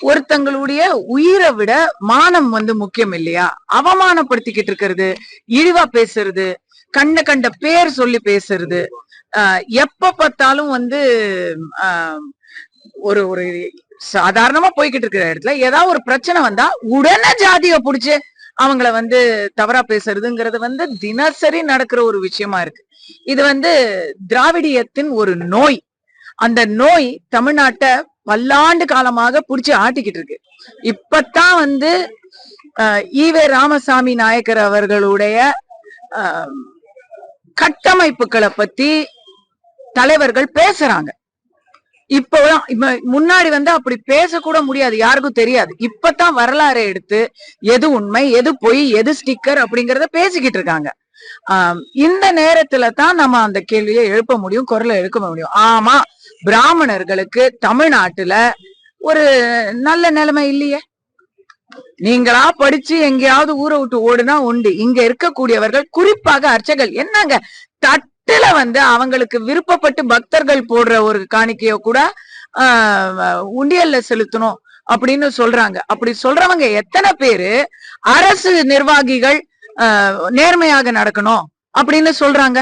ஒருத்தங்களுடைய உயிரை விட மானம் முக்கியம் இல்லையா? அவமானப்படுத்திக்கிட்டு இருக்கிறது, இழிவா பேசுறது, கண்ட பேர் சொல்லி பேசுறது, எப்ப பார்த்தாலும் ஒரு ஒரு சாதாரணமா போய்கிட்டு இருக்கிற இடத்துல ஏதாவது ஒரு பிரச்சனை வந்தா உடனே ஜாதிய புடிச்சு அவங்கள தவறா பேசுறதுங்கிறது தினசரி நடக்கிற ஒரு விஷயமா இருக்கு. இது திராவிடியத்தின் ஒரு நோய். அந்த நோய் தமிழ்நாட்டை பல்லாண்டு காலமாக புடிச்சு ஆட்டிக்கிட்டு இருக்கு. இப்பத்தான் ஈவே ராமசாமி நாயக்கர் அவர்களுடைய கட்டமைப்புகளை பத்தி தலைவர்கள் பேசுறாங்க. இப்போ முன்னாடி அப்படி பேசக்கூட முடியாது, யாருக்கும் தெரியாது. இப்பதான் வரலாறு எடுத்து எது உண்மை, எது பொய், எது ஸ்டிக்கர் அப்படிங்கறத பேசிக்கிட்டு இருக்காங்க. இந்த நேரத்துல தான் நம்ம அந்த கேள்வியை எழுப்ப முடியும், குரலை எழுப்ப முடியும். ஆமா, பிராமணர்களுக்கு தமிழ்நாட்டுல ஒரு நல்ல நிலைமை இல்லையே. நீங்களா படிச்சு எங்கேயாவது ஊரை விட்டு ஓடுனா உண்டு. இங்க இருக்கக்கூடியவர்கள், குறிப்பாக அர்ச்சகர்கள், என்னங்க தட்டுல அவங்களுக்கு விருப்பப்பட்டு பக்தர்கள் போடுற ஒரு காணிக்கையோ கூட உண்டியல்ல செலுத்தணும் அப்படின்னு சொல்றாங்க. அப்படி சொல்றவங்க எத்தனை பேரு அரசு நிர்வாகிகள் நேர்மையாக நடக்கணும் அப்படின்னு சொல்றாங்க?